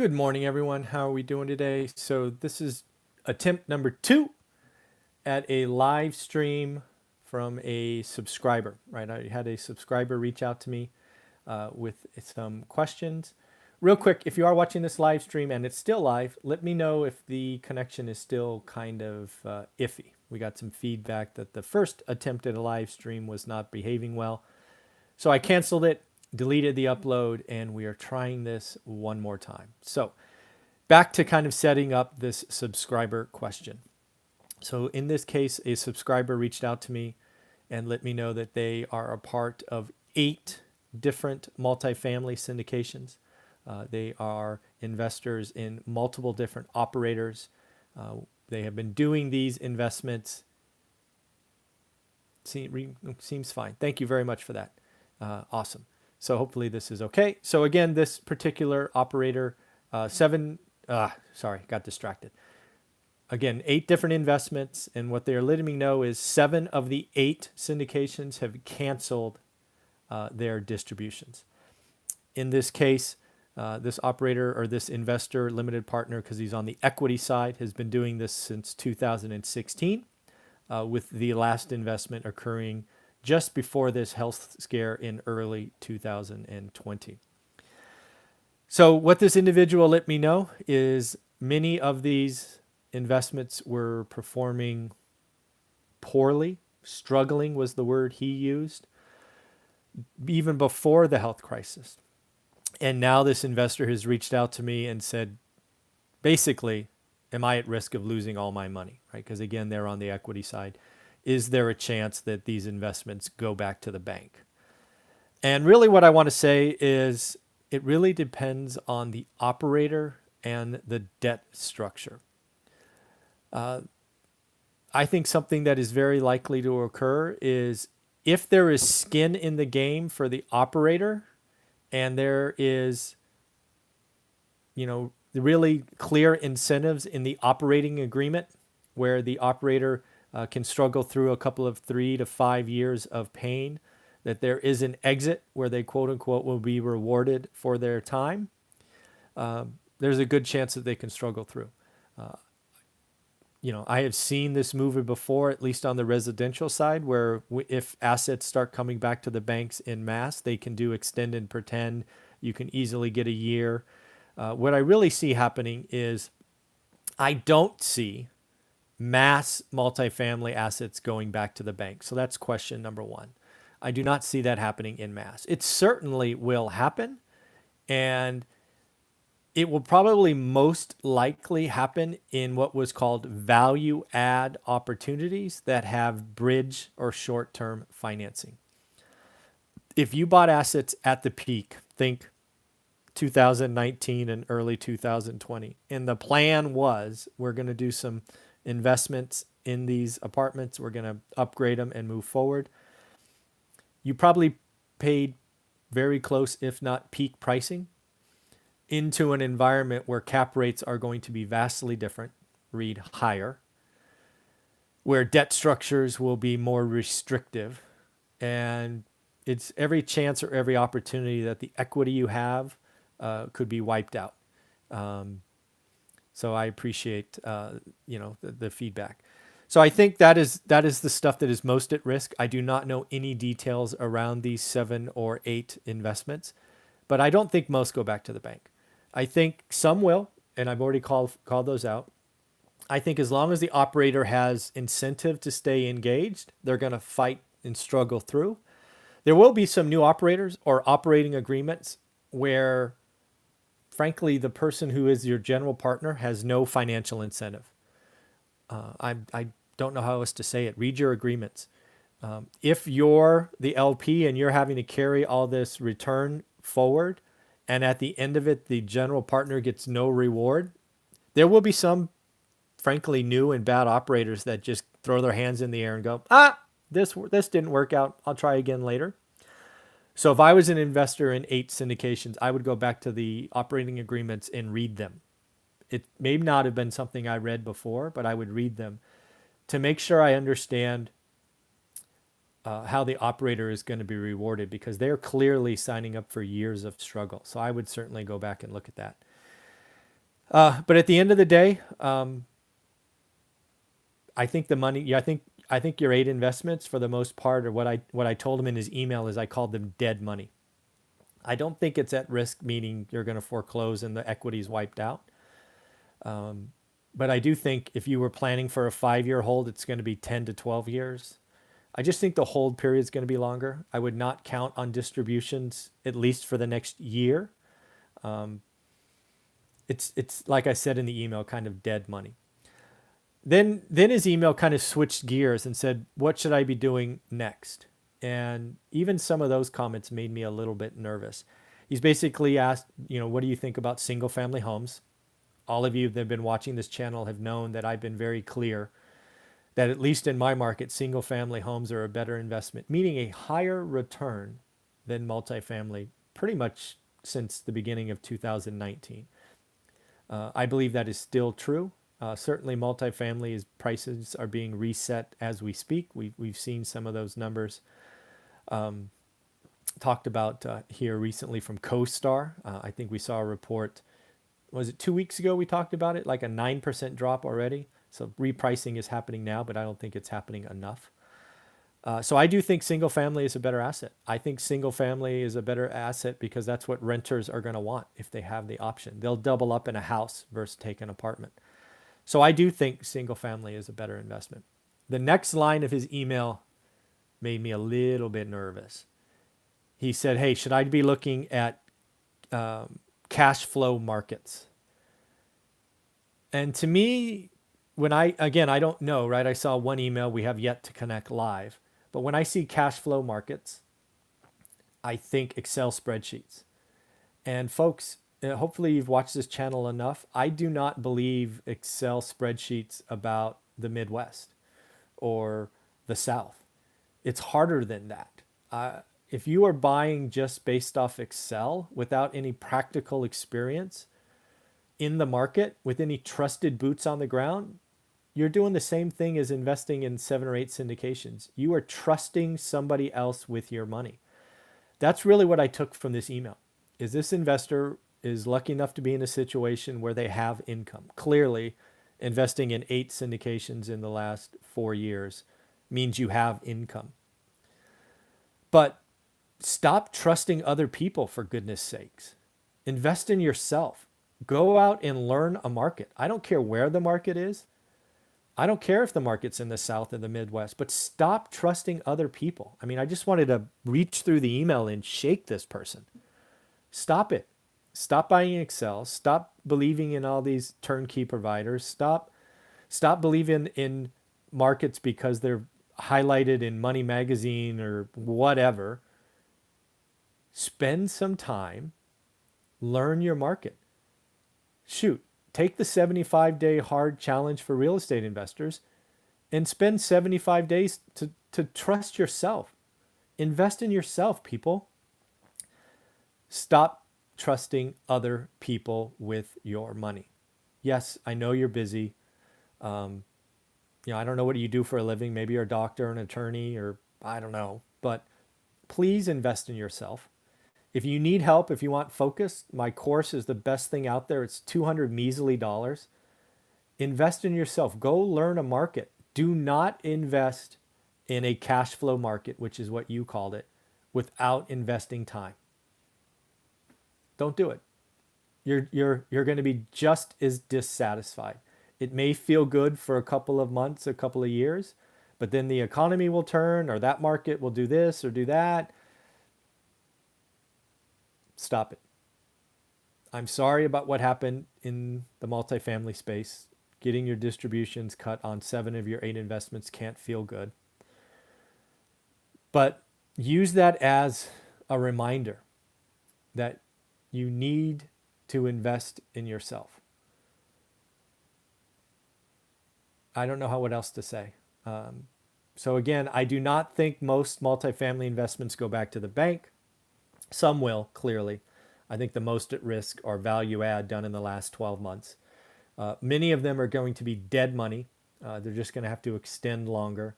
Good morning, everyone. How are we doing today? So this is attempt number 2 at a live stream from a subscriber, right? I had a subscriber reach out to me with some questions. Real quick, if you are watching this live stream and it's still live, let me know if the connection is still kind of iffy. We got some feedback that the first attempt at a live stream was not behaving well. So I canceled it, deleted the upload, and we are trying this one more time. So back to kind of setting up this subscriber question. So in this case, a subscriber reached out to me and let me know that they are a part of 8 different multifamily syndications. They are investors in multiple different operators. They have been doing these investments. Seems fine. Thank you very much for that. Awesome. So hopefully this is okay. So again, this particular operator, got distracted. Again, 8 different investments, and what they're letting me know is 7 of the 8 syndications have canceled their distributions. In this case, this operator or this investor, limited partner, because he's on the equity side, has been doing this since 2016, with the last investment occurring just before this health scare in early 2020. So what this individual let me know is many of these investments were performing poorly. Struggling was the word he used, even before the health crisis. And now this investor has reached out to me and said, basically, am I at risk of losing all my money? Right? Because again, they're on the equity side. Is there a chance that these investments go back to the bank? And really what I want to say is it really depends on the operator and the debt structure. I think something that is very likely to occur is if there is skin in the game for the operator and there is, really clear incentives in the operating agreement where the operator can struggle through a couple of 3 to 5 years of pain, that there is an exit where they quote unquote will be rewarded for their time, there's a good chance that they can struggle through. I have seen this movie before, at least on the residential side, where if assets start coming back to the banks in mass, they can do extend and pretend. You can easily get a year. What I really see happening is I don't see mass multifamily assets going back to the bank. So that's question number 1. I do not see that happening in mass. It certainly will happen, and it will probably most likely happen in what was called value add opportunities that have bridge or short-term financing. If you bought assets at the peak, think 2019 and early 2020, and the plan was we're going to do some investments in these apartments, we're going to upgrade them and move forward, you probably paid very close, if not peak pricing, into an environment where cap rates are going to be vastly different, read higher, where debt structures will be more restrictive, and it's every chance or every opportunity that the equity you have could be wiped out. So I appreciate the feedback. So I think that is the stuff that is most at risk. I do not know any details around these 7 or 8 investments, but I don't think most go back to the bank. I think some will, and I've already called those out. I think as long as the operator has incentive to stay engaged, they're going to fight and struggle through. There will be some new operators or operating agreements where, frankly, the person who is your general partner has no financial incentive. I don't know how else to say it. Read your agreements. If you're the LP and you're having to carry all this return forward, and at the end of it, the general partner gets no reward, there will be some, frankly, new and bad operators that just throw their hands in the air and go, this didn't work out. I'll try again later. So if I was an investor in 8 syndications, I would go back to the operating agreements and read them. It may not have been something I read before, but I would read them to make sure I understand how the operator is going to be rewarded, because they're clearly signing up for years of struggle. So I would certainly go back and look at that. But at the end of the day, I think the money. Yeah, I think your 8 investments for the most part, or what I told him in his email is I called them dead money. I don't think it's at risk, meaning you're going to foreclose and the equity's wiped out. But I do think if you were planning for a 5-year hold, it's going to be 10 to 12 years. I just think the hold period is going to be longer. I would not count on distributions at least for the next year. It's like I said in the email, kind of dead money. Then his email kind of switched gears and said, "What should I be doing next?" And even some of those comments made me a little bit nervous. He's basically asked, what do you think about single family homes? All of you that have been watching this channel have known that I've been very clear that at least in my market, single family homes are a better investment, meaning a higher return than multifamily pretty much since the beginning of 2019. I believe that is still true. Certainly multifamily prices are being reset as we speak. We've seen some of those numbers talked about here recently from CoStar. I think we saw a report, was it 2 weeks ago we talked about it, like a 9% drop already. So repricing is happening now, but I don't think it's happening enough. So I do think single family is a better asset. I think single family is a better asset because that's what renters are going to want if they have the option. They'll double up in a house versus take an apartment. So I do think single family is a better investment. The next line of his email made me a little bit nervous. He said, "Hey, should I be looking at cash flow markets?" And to me, I don't know, right? I saw one email, we have yet to connect live. But when I see cash flow markets, I think Excel spreadsheets. And folks, hopefully you've watched this channel enough. I do not believe Excel spreadsheets about the Midwest or the South. It's harder than that. If you are buying just based off Excel without any practical experience in the market, with any trusted boots on the ground, you're doing the same thing as investing in 7 or 8 syndications. You are trusting somebody else with your money. That's really what I took from this email. Is this investor is lucky enough to be in a situation where they have income. Clearly, investing in 8 syndications in the last 4 years means you have income. But stop trusting other people, for goodness sakes. Invest in yourself. Go out and learn a market. I don't care where the market is. I don't care if the market's in the South or the Midwest, but stop trusting other people. I mean, I just wanted to reach through the email and shake this person. Stop it. Stop buying Excel. Stop believing in all these turnkey providers. Stop believing in markets because they're highlighted in Money Magazine or whatever. Spend some time, learn your market. Shoot, take the 75-day hard challenge for real estate investors and spend 75 days to trust yourself. Invest in yourself, people. Stop trusting other people with your money. Yes, I know you're busy. I don't know what you do for a living. Maybe you're a doctor, an attorney, or I don't know. But please invest in yourself. If you need help, if you want focus, my course is the best thing out there. It's $200 measly. Invest in yourself. Go learn a market. Do not invest in a cash flow market, which is what you called it, without investing time. Don't do it. You're going to be just as dissatisfied. It may feel good for a couple of months, a couple of years, but then the economy will turn, or that market will do this or do that. Stop it. I'm sorry about what happened in the multifamily space. Getting your distributions cut on 7 of your 8 investments can't feel good. But use that as a reminder that you need to invest in yourself. I don't know what else to say. So again, I do not think most multifamily investments go back to the bank. Some will, clearly. I think the most at risk are value add done in the last 12 months. Many of them are going to be dead money. They're just going to have to extend longer.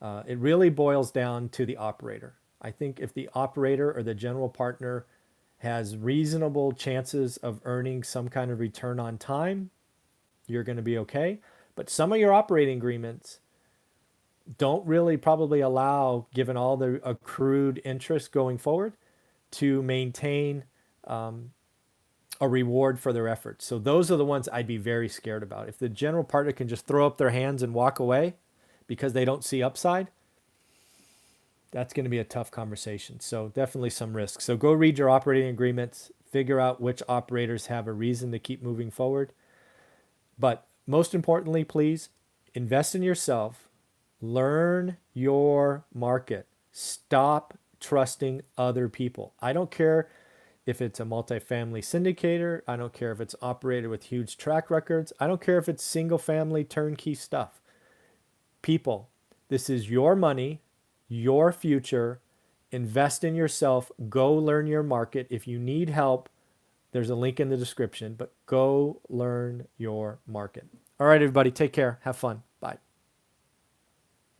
It really boils down to the operator. I think if the operator or the general partner has reasonable chances of earning some kind of return on time, you're going to be okay. But some of your operating agreements don't really probably allow, given all the accrued interest going forward, to maintain a reward for their efforts. So those are the ones I'd be very scared about. If the general partner can just throw up their hands and walk away because they don't see upside, that's going to be a tough conversation. So definitely some risks. So go read your operating agreements, figure out which operators have a reason to keep moving forward. But most importantly, please invest in yourself, learn your market, stop trusting other people. I don't care if it's a multifamily syndicator. I don't care if it's operator with huge track records. I don't care if it's single family turnkey stuff. People, this is your money, your future. Invest in yourself. Go learn your market. If you need help, there's a link in the description, but go learn your market. All right, everybody, take care. Have fun.